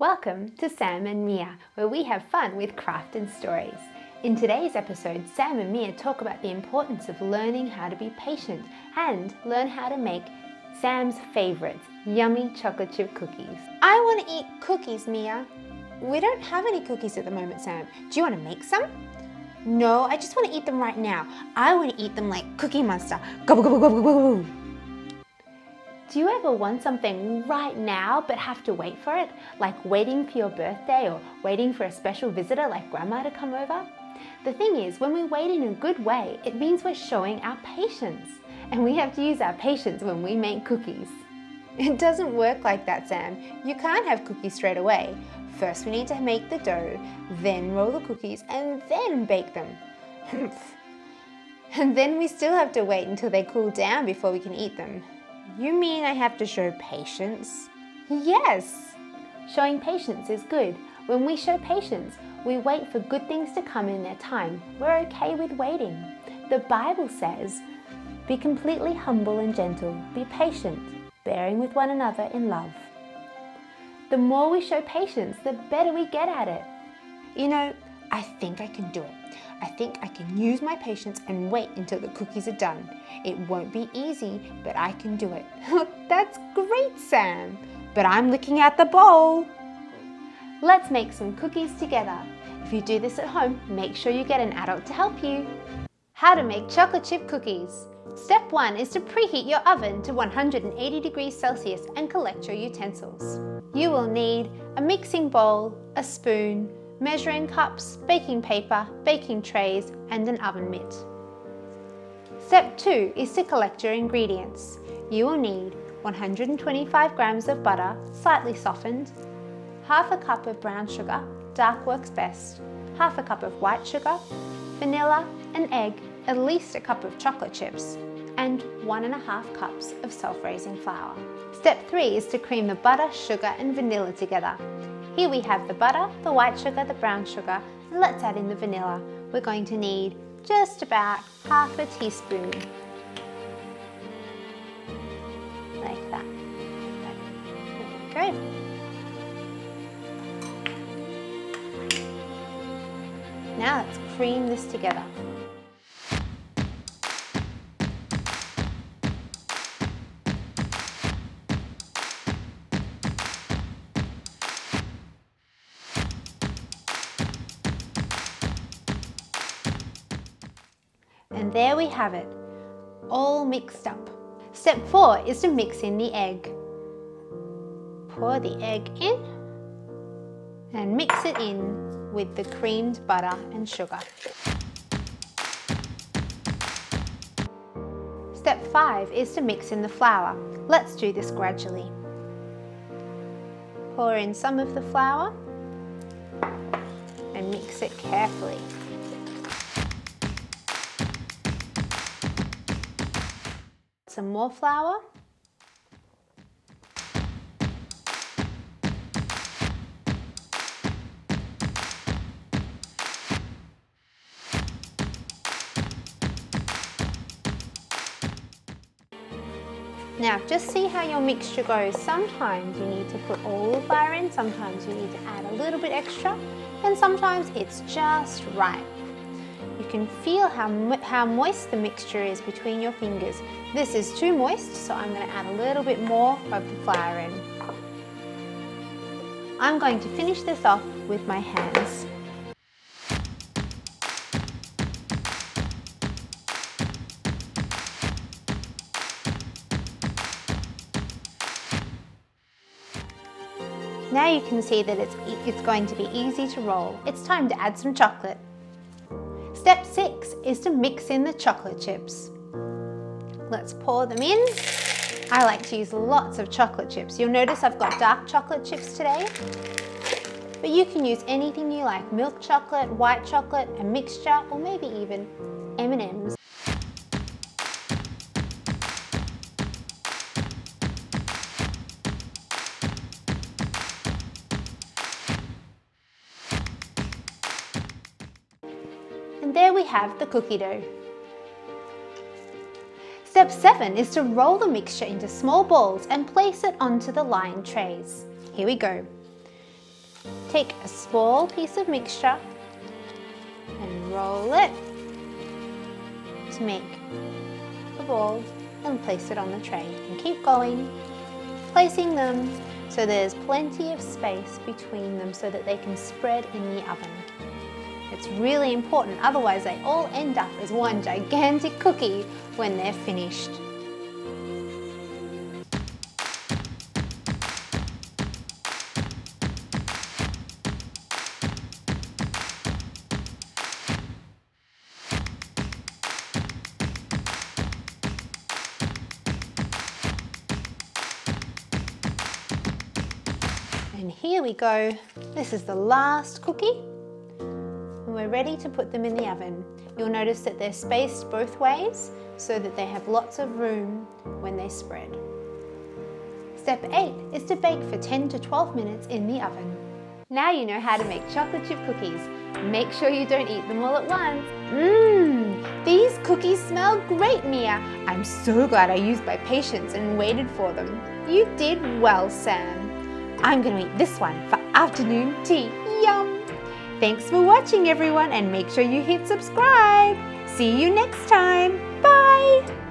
Welcome to Sam and Mia, where we have fun with craft and stories. In today's episode, Sam and Mia talk about the importance of learning how to be patient and learn how to make Sam's favourites, yummy chocolate chip cookies. I want to eat cookies, Mia. We don't have any cookies at the moment, Sam. Do you want to make some? No, I just want to eat them right now. I want to eat them like Cookie Monster. Gobble, gobble, gobble, gobble. Do you ever want something right now but have to wait for it? Like waiting for your birthday or waiting for a special visitor like Grandma to come over? The thing is, when we wait in a good way, it means we're showing our patience. And we have to use our patience when we make cookies. It doesn't work like that, Sam. You can't have cookies straight away. First we need to make the dough, then roll the cookies, and then bake them. And then we still have to wait until they cool down before we can eat them. You mean I have to show patience? Yes! Showing patience is good. When we show patience, we wait for good things to come in their time. We're okay with waiting. The Bible says, "Be completely humble and gentle. Be patient, bearing with one another in love." The more we show patience, the better we get at it. You know, I think I can do it. I think I can use my patience and wait until the cookies are done. It won't be easy, but I can do it. That's great, Sam. But I'm looking at the bowl. Let's make some cookies together. If you do this at home, make sure you get an adult to help you. How to make chocolate chip cookies. Step 1 is to preheat your oven to 180 degrees Celsius and collect your utensils. You will need a mixing bowl, a spoon, measuring cups, baking paper, baking trays, and an oven mitt. Step 2 is to collect your ingredients. You will need 125 grams of butter, slightly softened, half a cup of brown sugar, dark works best, half a cup of white sugar, vanilla, an egg, at least a cup of chocolate chips, and 1.5 cups of self-raising flour. Step 3 is to cream the butter, sugar, and vanilla together. Here we have the butter, the white sugar, the brown sugar, and let's add in the vanilla. We're going to need just about half a teaspoon. Like that. There we go. Now let's cream this together. And there we have it, all mixed up. Step 4 is to mix in the egg. Pour the egg in and mix it in with the creamed butter and sugar. Step 5 is to mix in the flour. Let's do this gradually. Pour in some of the flour and mix it carefully. Some more flour. Now just see how your mixture goes. Sometimes you need to put all the flour in, sometimes you need to add a little bit extra, and sometimes it's just right. You can feel how moist the mixture is between your fingers. This is too moist, so I'm going to add a little bit more of the flour in. I'm going to finish this off with my hands. Now you can see that it's going to be easy to roll. It's time to add some chocolate. Step 6 is to mix in the chocolate chips. Let's pour them in. I like to use lots of chocolate chips. You'll notice I've got dark chocolate chips today, but you can use anything you like, milk chocolate, white chocolate, a mixture, or maybe even M&Ms. And there we have the cookie dough. Step 7 is to roll the mixture into small balls and place it onto the lined trays. Here we go. Take a small piece of mixture and roll it to make a ball and place it on the tray. And keep going, placing them so there's plenty of space between them so that they can spread in the oven. It's really important, otherwise they all end up as one gigantic cookie when they're finished. And here we go. This is the last cookie. And we're ready to put them in the oven. You'll notice that they're spaced both ways so that they have lots of room when they spread. Step 8 is to bake for 10 to 12 minutes in the oven. Now you know how to make chocolate chip cookies. Make sure you don't eat them all at once. These cookies smell great, Mia. I'm so glad I used my patience and waited for them. You did well, Sam. I'm going to eat this one for afternoon tea. Yum! Thanks for watching, everyone, and make sure you hit subscribe. See you next time. Bye!